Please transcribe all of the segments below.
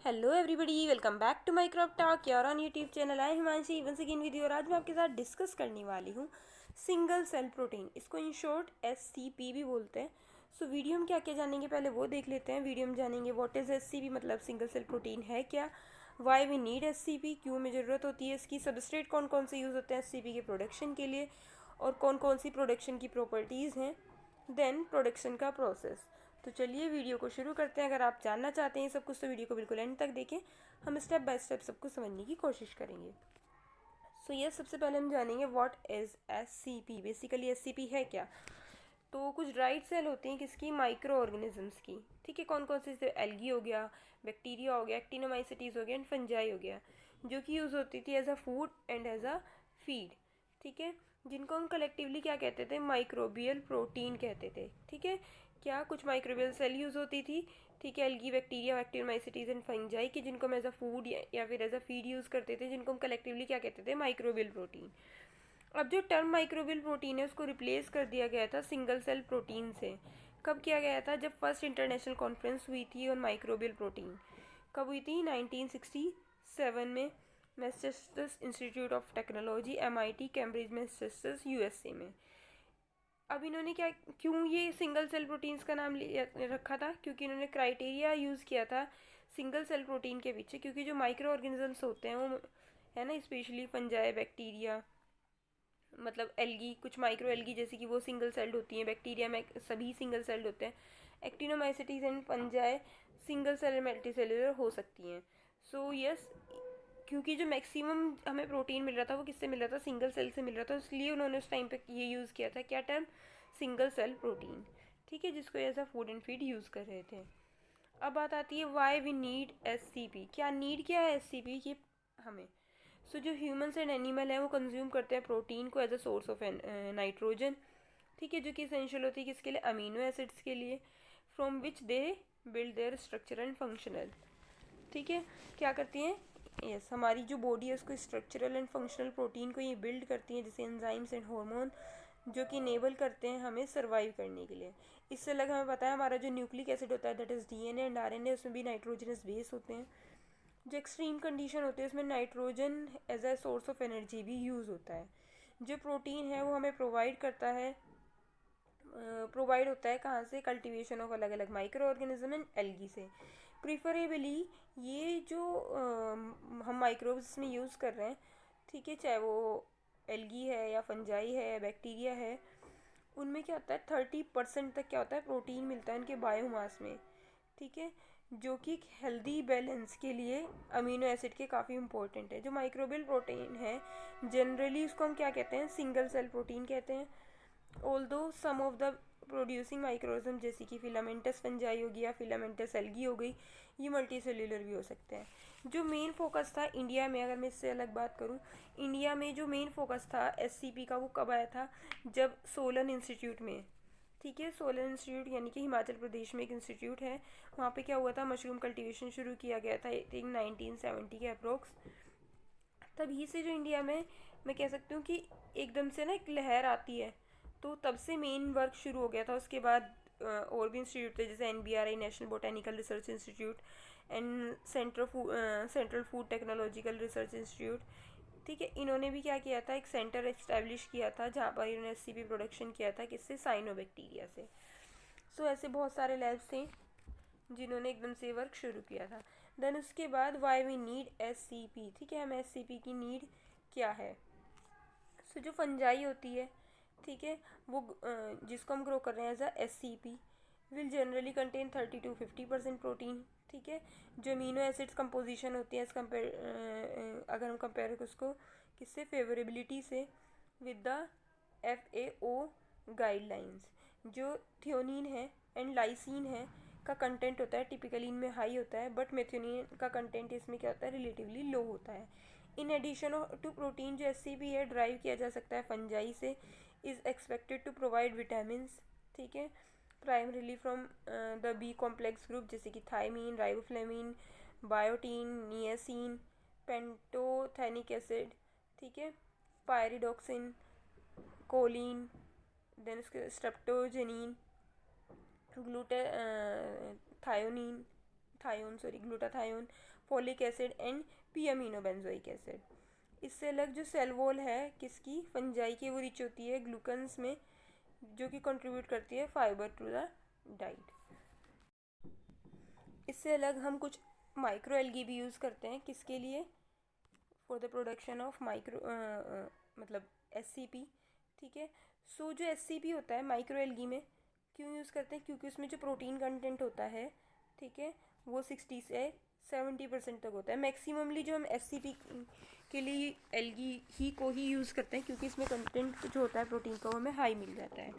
Hello everybody, welcome back to my crop talk your on YouTube channel. I Himanshi once again with you. और आज मैं आपके साथ discuss करने वाली हूँ सिंगल सेल प्रोटीन। इसको इन शॉर्ट SCP भी बोलते हैं। सो वीडियो में क्या क्या जानेंगे पहले वो देख लेते हैं। वीडियो में जानेंगे व्हाट इज़ SCP, मतलब सिंगल सेल प्रोटीन है क्या, वाई वी नीड SCP, क्यों में ज़रूरत होती है इसकी, सबस्ट्रेट कौन कौन से यूज़ होते हैं SCP के प्रोडक्शन के लिए, और कौन कौन सी प्रोडक्शन की प्रॉपर्टीज़ हैं, देन प्रोडक्शन का प्रोसेस। तो चलिए वीडियो को शुरू करते हैं। अगर आप जानना चाहते हैं सब कुछ तो वीडियो को बिल्कुल एंड तक देखें। हम स्टेप बाय स्टेप सब कुछ समझने की कोशिश करेंगे। सो ये सबसे पहले हम जानेंगे what is SCP। Basically SCP है क्या। तो कुछ ड्राइड सेल होती हैं किसकी, माइक्रो ऑर्गेनिजम्स की। ठीक है, कौन कौन से, जैसे एल्गी हो गया, बैक्टीरिया हो गया, एक्टिनोमाइसिटीज हो गया एंड फंजाई हो गया, जो कि यूज़ होती थी as a food and as a feed. ठीक है, जिनको हम कलेक्टिवली क्या कहते थे, माइक्रोबियल प्रोटीन कहते थे। ठीक है, क्या कुछ माइक्रोबियल सेल यूज़ होती थी। ठीक है, algae, bacteria, actinomycetes and fungi की, जिनको हम एज अ फूड या फिर एज अ फीड यूज़ करते थे, जिनको हम कलेक्टिवली क्या कहते थे, माइक्रोबियल प्रोटीन। अब जो टर्म माइक्रोबियल प्रोटीन है उसको रिप्लेस कर दिया गया था सिंगल सेल प्रोटीन से। कब किया गया था, जब फर्स्ट इंटरनेशनल कॉन्फ्रेंस हुई थी ऑन माइक्रोबियल प्रोटीन। कब हुई थी, 1967 में, Massachusetts institute of technology MIT, Cambridge Massachusetts USA में। अब इन्होंने क्या, क्यों ये सिंगल सेल प्रोटीन्स का नाम रखा था, क्योंकि इन्होंने क्राइटेरिया यूज़ किया था सिंगल सेल प्रोटीन के पीछे, क्योंकि जो माइक्रो ऑर्गेनिजम्स होते हैं वो है ना, स्पेशली फंजाई, बैक्टीरिया, मतलब एल्गी, कुछ माइक्रो एल्गी जैसे कि वो सिंगल सेल्ड होती हैं, बैक्टीरिया में सभी सिंगल सेल्ड होते हैं, actinomycetes and fungi single cell multicellular हो सकती हैं। सो यस, क्योंकि जो मैक्सिमम हमें प्रोटीन मिल रहा था वो किससे मिल रहा था, सिंगल सेल से मिल रहा था, इसलिए उन्होंने उस टाइम पे ये यूज़ किया था क्या टर्म, सिंगल सेल प्रोटीन। ठीक है, जिसको as a food and feed use कर रहे थे। अब बात आती है वाई वी नीड SCP। क्या नीड क्या है SCP की हमें। सो जो ह्यूमन्स एंड एनिमल हैं वो कंज्यूम करते हैं प्रोटीन को as a source of nitrogen. ठीक है, जो कि एसेंशियल होती है किसके लिए, अमीनो एसिड्स के लिए, from which they build their structure and functional. ठीक है, क्या करती हैं, यस, हमारी जो बॉडी है उसको स्ट्रक्चरल एंड फंक्शनल प्रोटीन को ये बिल्ड करती हैं, जैसे एंजाइम्स एंड हार्मोन, जो कि इनेबल करते हैं हमें सर्वाइव करने के लिए। इससे अलग हमें पता है हमारा जो न्यूक्लिक एसिड होता है, that is DNA and RNA, उसमें भी नाइट्रोजनस बेस होते हैं। जो एक्सट्रीम कंडीशन होती है उसमें nitrogen as a source of energy भी यूज़ होता है। जो प्रोटीन है वो हमें प्रोवाइड करता है, प्रोवाइड होता है कहाँ से, कल्टीवेशन ऑफ अलग अलग माइक्रो ऑर्गेनिज्म एंड एल्गी से। प्रिफरेबली ये जो हम माइक्रोब्स में यूज़ कर रहे हैं, ठीक है, चाहे वो एल्गी है या फंजाई है या बैक्टीरिया है, उनमें क्या होता है 30% तक क्या होता है, प्रोटीन मिलता है उनके बायोमास में। ठीक है, जो कि एक हेल्दी बैलेंस के लिए अमीनो एसिड के काफ़ी इंपॉर्टेंट है। जो माइक्रोबियल प्रोटीन है जनरली उसको हम क्या कहते हैं, सिंगल सेल प्रोटीन कहते हैं। Although some of the producing microorganism जैसे कि फिलामेंटस फंजाई हो गया, फिलामेंटस एल्गी हो गई, ये मल्टी सेल्यूलर भी हो सकते हैं। जो मेन फोकस था इंडिया में, अगर मैं इससे अलग बात करूं, इंडिया में जो मेन फोकस था SCP का वो कब आया था, जब सोलन इंस्टीट्यूट में, ठीक है, सोलन इंस्टीट्यूट यानी कि हिमाचल प्रदेश में एक इंस्टीट्यूट है, वहाँ पे क्या हुआ था, मशरूम कल्टीवेशन शुरू किया गया था, आई थिंक 1970 के अप्रोक्स। तभी से जो इंडिया में मैं कह सकती हूँ कि एकदम से ना एक लहर आती है, तो तब से मेन वर्क शुरू हो गया था। उसके बाद और भी इंस्टीट्यूट थे, जैसे NBRI, national botanical research institute, and central food technological research institute. ठीक है, इन्होंने भी क्या किया था, एक सेंटर एस्टेब्लिश किया था जहाँ पर इन्होंने SCP प्रोडक्शन किया था, किससे, साइनोबैक्टीरिया से। सो ऐसे बहुत सारे लैब्स थे जिन्होंने एकदम से वर्क शुरू किया था। देन उसके बाद वाई वी नीड SCP। ठीक है, हम SCP की नीड क्या है। सो जो फंजाई होती है, ठीक है, वो जिसको हम ग्रो कर रहे हैं as a SCP will generally contain 30 to 50% protein. ठीक है, जो अमीनो एसिड्स कंपोजिशन होती है एज कम्पेयर, अगर हम कंपेयर उसको किससे, फेवरेबिलिटी से, विद द FAO गाइडलाइंस। जो थियोनिन है एंड लाइसिन है का कंटेंट होता है टिपिकली इनमें हाई होता है, बट मेथियोनिन का कंटेंट इसमें क्या होता है, रिलेटिवली लो होता है। इन एडिशन टू प्रोटीन जो SCP है ड्राइव किया जा सकता है फंजाई से, is expected to provide vitamin. ठीक है, primarily from the B complex group, जैसे कि thiamine, riboflavin, biotin, niacin, pantothenic acid, ठीक है, पायरिडोक्सिन, कोलिन, देन उसके streptogenin, glutathione, glutathione, folic acid and P amino benzoic acid. इससे अलग जो सेल वॉल है किसकी, फंजाई की, वो रिच होती है ग्लूकन्स में, जो कि कंट्रीब्यूट करती है फाइबर टू द डाइट। इससे अलग हम कुछ माइक्रो एल्गी भी यूज़ करते हैं, किसके लिए, for the production of micro मतलब SCP। ठीक है। सो जो SCP होता है माइक्रो एल्गी में क्यों यूज़ करते हैं, क्योंकि उसमें जो प्रोटीन कंटेंट होता है, ठीक है, वो 60 से 70% तक होता है। मैक्सिममली जो हम SCP के लिए एल्गी ही को ही यूज़ करते हैं, क्योंकि इसमें कंटेंट जो होता है प्रोटीन का वो हमें हाई मिल जाता है।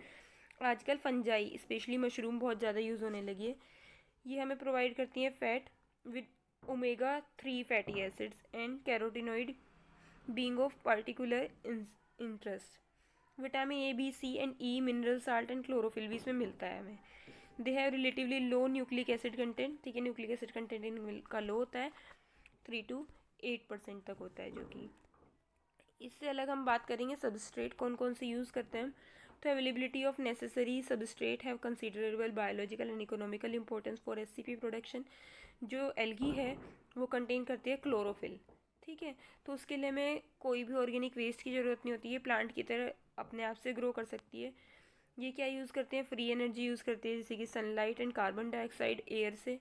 आजकल फंजाई स्पेशली मशरूम बहुत ज़्यादा यूज़ होने लगी है। ये हमें प्रोवाइड करती हैं fat with omega-3 fatty acids and carotenoid being of particular interest. Vitamin A, B, C and E, mineral salt and chlorophyll भी इसमें मिलता है हमें। They have relatively low nucleic acid content. ठीक है, nucleic acid content in milk का लो होता है, 3 to 8% तक होता है जो कि। इससे अलग हम बात करेंगे सबस्ट्रेट कौन कौन से यूज़ करते हैं। तो availability of necessary substrate have considerable biological and economical importance for SCP production. जो एल्गी है वो कंटेन करती है क्लोरोफिल। ठीक है, तो उसके लिए हमें कोई भी ऑर्गेनिक वेस्ट की ज़रूरत नहीं होती है, प्लांट की तरह अपने आप से ग्रो कर सकती है। ये क्या यूज़ करते हैं, फ्री एनर्जी यूज़ करते हैं, जैसे कि sunlight and carbon dioxide air से।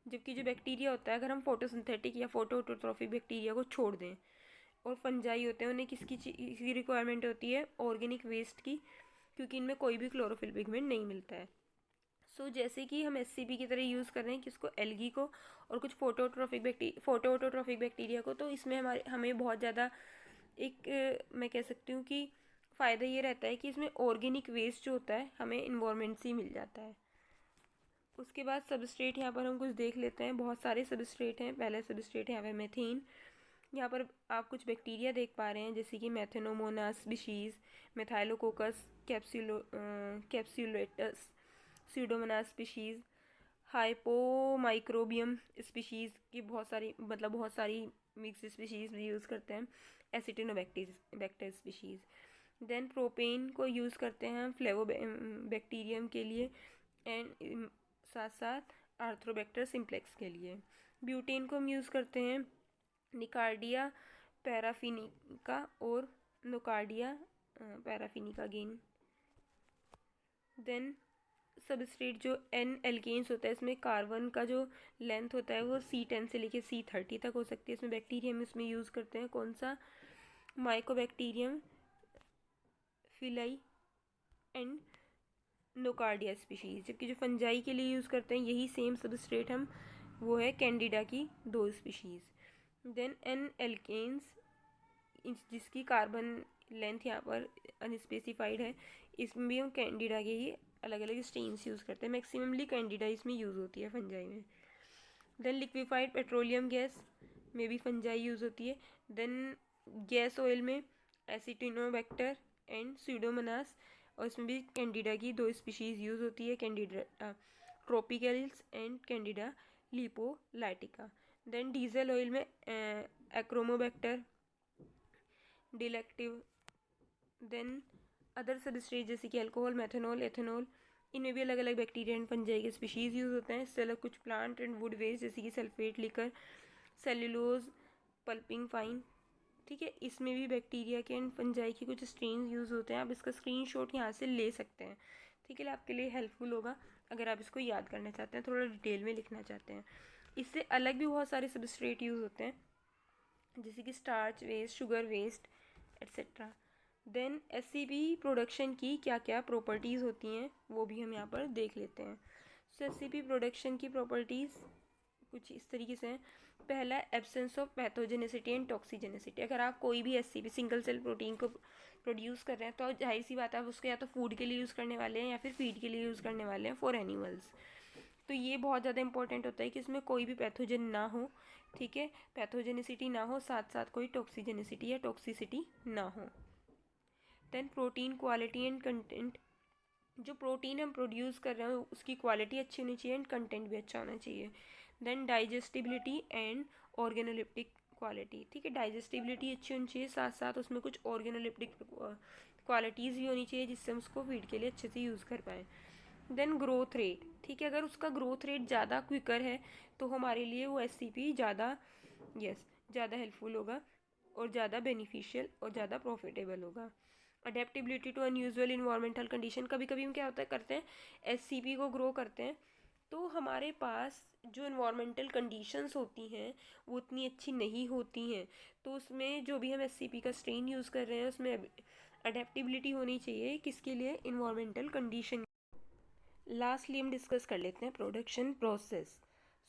जबकि जो बैक्टीरिया होता है, अगर हम फोटोसिंथेटिक या फोटोऑटोट्रॉफिक बैक्टीरिया को छोड़ दें, और फंजाई होते हैं, उन्हें किसकी रिक्वायरमेंट होती है, ऑर्गेनिक वेस्ट की, क्योंकि इनमें कोई भी क्लोरोफिल पिगमेंट नहीं मिलता है। सो जैसे कि हम SCP की तरह यूज़ कर रहे हैं किसको, एल्गी को, और कुछ फोटोऑटोट्रॉफिक बैक्टीरिया को, तो इसमें हमें बहुत ज़्यादा मैं कह सकती हूँ कि फ़ायदा ये रहता है कि इसमें ऑर्गेनिक वेस्ट जो होता है हमें इन्वायरमेंट से ही मिल जाता है। उसके बाद सबस्ट्रेट यहाँ पर हम कुछ देख लेते हैं, बहुत सारे सबस्ट्रेट हैं। पहला सबस्ट्रेट है यहाँ पर मेथेन। यहाँ पर आप कुछ बैक्टीरिया देख पा रहे हैं, जैसे कि मैथेनोमोनास स्पीशीज़, मेथाइलोकोकस कैप्सुलेटस, स्यूडोमोनास स्पीशीज़, हाइपोमाइक्रोबियम स्पीशीज़ की बहुत सारी मिक्स स्पीशीज़ भी यूज़ करते हैं, एसिटिनोबैक्टर स्पीशीज़। देन प्रोपेन को यूज़ करते हैं फ्लेवोबैक्टीरियम के लिए, एंड साथ साथ आर्थ्रोबैक्टर सिम्प्लेक्स के लिए। ब्यूटेन को हम यूज़ करते हैं निकार्डिया पैराफिनिका और नोकार्डिया पैराफिनिका गेन। देन सबस्ट्रेट जो N एल्केन्स होता है, इसमें कार्बन का जो लेंथ होता है वो C10 से लेके C30 तक हो सकती है। इसमें बैक्टीरिया हम इसमें यूज़ करते हैं कौन सा, माइकोबैक्टीरियम फिलाई एंड नोकार्डिया स्पीशीज़। जबकि जो फंजाई के लिए यूज़ करते हैं यही सेम सबस्ट्रेट हम, वो है कैंडिडा की 2 स्पीशीज़। देन N एल्केन्स, जिसकी कार्बन लेंथ यहाँ पर अनस्पेसिफाइड है, इसमें भी हम कैंडिडा के ही अलग अलग स्ट्रेन्स यूज़ करते हैं। मैक्सिममली कैंडिडा इसमें यूज़ होती है फंजाई में। देन लिक्विफाइड पेट्रोलियम गैस में भी फंजाई यूज़ होती है। देन गैस ऑयल में एसिटिनोबैक्टर एंड स्यूडोमोनास, और इसमें भी कैंडिडा की 2 स्पीशीज़ यूज़ होती है, Candida tropicalis and Candida lipolytica. Then diesel oil में एक्रोमोबैक्टर डिलेक्टिव। देन अदर सबस्ट्रेट जैसे कि अल्कोहल, मेथनॉल, एथेनॉल, इनमें भी अलग अलग बैक्टीरिया एंड फंजाई के स्पीशीज़ यूज़ होते हैं। इससे अलग कुछ प्लांट एंड वुड वेस्ट जैसे कि sulphate liquor, cellulose, pulping fine. ठीक है, इसमें भी बैक्टीरिया के एंड फंजाई के कुछ स्ट्रेन यूज़ होते हैं। आप इसका स्क्रीनशॉट यहाँ से ले सकते हैं। ठीक है, आपके लिए हेल्पफुल होगा अगर आप इसको याद करना चाहते हैं, थोड़ा डिटेल में लिखना चाहते हैं। इससे अलग भी बहुत सारे सबस्ट्रेट यूज़ होते हैं, जैसे कि starch waste, sugar waste etcetera. Then SCP production की क्या क्या प्रॉपर्टीज़ होती हैं वो भी हम यहाँ पर देख लेते हैं। सो SCP प्रोडक्शन की प्रॉपर्टीज़ कुछ इस तरीके से हैं। पहला, एब्सेंस ऑफ पैथोजेनिसिटी एंड टॉक्सिजेनिसिटी। अगर आप कोई भी SCP सिंगल सेल प्रोटीन को प्रोड्यूस कर रहे हैं तो जाहिर सी बात है आप उसको या तो फूड के लिए यूज़ करने वाले हैं या फिर फीड के लिए यूज़ करने वाले हैं फॉर एनिमल्स। तो ये बहुत ज़्यादा इंपॉर्टेंट होता है कि इसमें कोई भी पैथोजन ना हो। ठीक है, पैथोजेनिसिटी ना हो, साथ साथ कोई टॉक्सिजेनिसिटी या टॉक्सिसिटी ना हो। Then protein quality and content, जो प्रोटीन हम प्रोड्यूस कर रहे हैं उसकी क्वालिटी अच्छी होनी चाहिए एंड कंटेंट भी अच्छा होना चाहिए। Then digestibility and organoleptic quality. ठीक है, डाइजेस्टिबिलिटी अच्छी होनी चाहिए, साथ साथ उसमें कुछ ऑर्गेनोलिप्टिक क्वालिटीज़ भी होनी चाहिए जिससे हम उसको फीड के लिए अच्छे से यूज़ कर पाएँ। देन ग्रोथ रेट, ठीक है। अगर उसका ग्रोथ रेट ज़्यादा क्विकर है तो हमारे लिए वो SCP ज़्यादा ज़्यादा हेल्पफुल होगा और ज़्यादा बेनिफिशियल और ज़्यादा प्रॉफिटेबल होगा। Adaptability to unusual environmental condition, कभी कभी हम क्या होता है करते हैं SCP को ग्रो करते हैं तो हमारे पास जो इन्वायरमेंटल कंडीशंस होती हैं वो उतनी अच्छी नहीं होती हैं, तो उसमें जो भी हम SCP का स्ट्रेन यूज़ कर रहे हैं उसमें अडेप्टेबिलिटी होनी चाहिए, किसके लिए, इन्वायरमेंटल कंडीशन। लास्टली हम डिस्कस कर लेते हैं प्रोडक्शन प्रोसेस।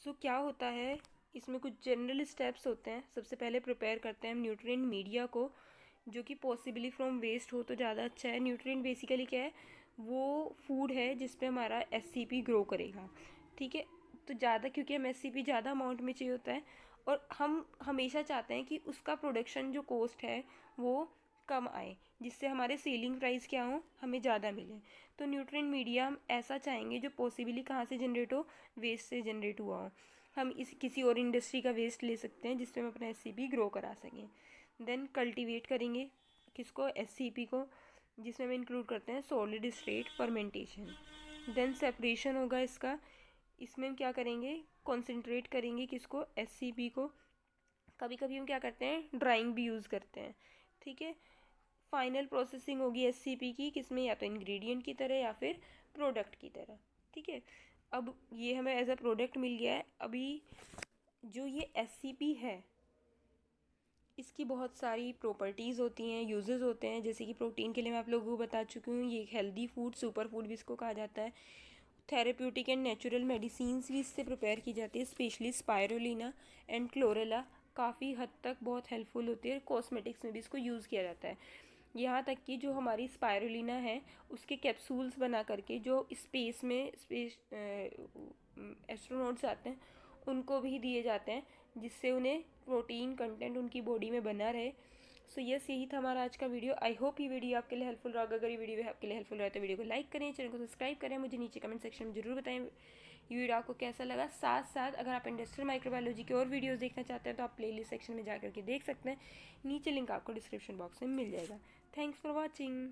सो क्या होता है, इसमें कुछ जनरल स्टेप्स होते हैं। सबसे पहले प्रिपेयर करते हैं हम न्यूट्रिएंट मीडिया को, जो कि पॉसिबली फ्रॉम वेस्ट हो तो ज़्यादा अच्छा है। न्यूट्रिएंट बेसिकली क्या है, वो फूड है जिस पे हमारा SCP ग्रो करेगा, ठीक है। तो ज़्यादा, क्योंकि हम SCP ज़्यादा अमाउंट में चाहिए होता है और हम हमेशा चाहते हैं कि उसका प्रोडक्शन जो कॉस्ट है वो कम आए, जिससे हमारे सेलिंग प्राइस क्या हो, हमें ज़्यादा मिले। तो न्यूट्रिएंट मीडिया हम ऐसा चाहेंगे जो पॉसिबली कहाँ से जनरेट हो, वेस्ट से जनरेट हुआ हो। हम इस किसी और इंडस्ट्री का वेस्ट ले सकते हैं जिससे हम अपना SCP ग्रो करा सकें। देन कल्टीवेट करेंगे किसको, SCP को, जिसमें हम इंक्लूड करते हैं solid state fermentation. Then separation होगा इसका, इसमें हम क्या करेंगे, कॉन्सेंट्रेट करेंगे किसको, SCP को। कभी कभी हम क्या करते हैं ड्राइंग भी यूज़ करते हैं, ठीक है। फाइनल प्रोसेसिंग होगी SCP की, किसमें, या तो इंग्रेडिएंट की तरह या फिर प्रोडक्ट की तरह, ठीक है। अब ये हमें एज अ प्रोडक्ट मिल गया है। अभी जो ये SCP है इसकी बहुत सारी प्रॉपर्टीज़ होती हैं, यूजेस होते हैं। जैसे कि प्रोटीन के लिए मैं आप लोगों को बता चुकी हूँ, ये एक हेल्दी फूड, सुपर फूड भी इसको कहा जाता है। थेरेप्यूटिक एंड नेचुरल मेडिसिन्स भी इससे प्रिपेयर की जाती है, स्पेशली स्पायरुलिना एंड क्लोरेला काफ़ी हद तक बहुत हेल्पफुल होती है। कॉस्मेटिक्स में भी इसको यूज़ किया जाता है। यहाँ तक कि जो हमारी स्पायरुलिना है उसके कैप्सूल्स बना करके जो स्पेस में एस्ट्रोनॉट्स आते हैं उनको भी दिए जाते हैं, जिससे उन्हें प्रोटीन कंटेंट उनकी बॉडी में बना रहे। सो यस, यही था हमारा आज का वीडियो। आई होप ये वीडियो आपके लिए हेल्पफुल रहा। अगर ये वीडियो आपके लिए हेल्पफुल रहा तो वीडियो को लाइक करें, चैनल को सब्सक्राइब करें, मुझे नीचे कमेंट सेक्शन में जरूर बताएं ये वीडियो आपको कैसा लगा। साथ साथ अगर आप इंडस्ट्रियल माइक्रोबायोलॉजी के और वीडियोस देखना चाहते हैं तो आप प्लेलिस्ट सेक्शन में जा करके देख सकते हैं। नीचे लिंक आपको डिस्क्रिप्शन बॉक्स में मिल जाएगा। Thanks for watching.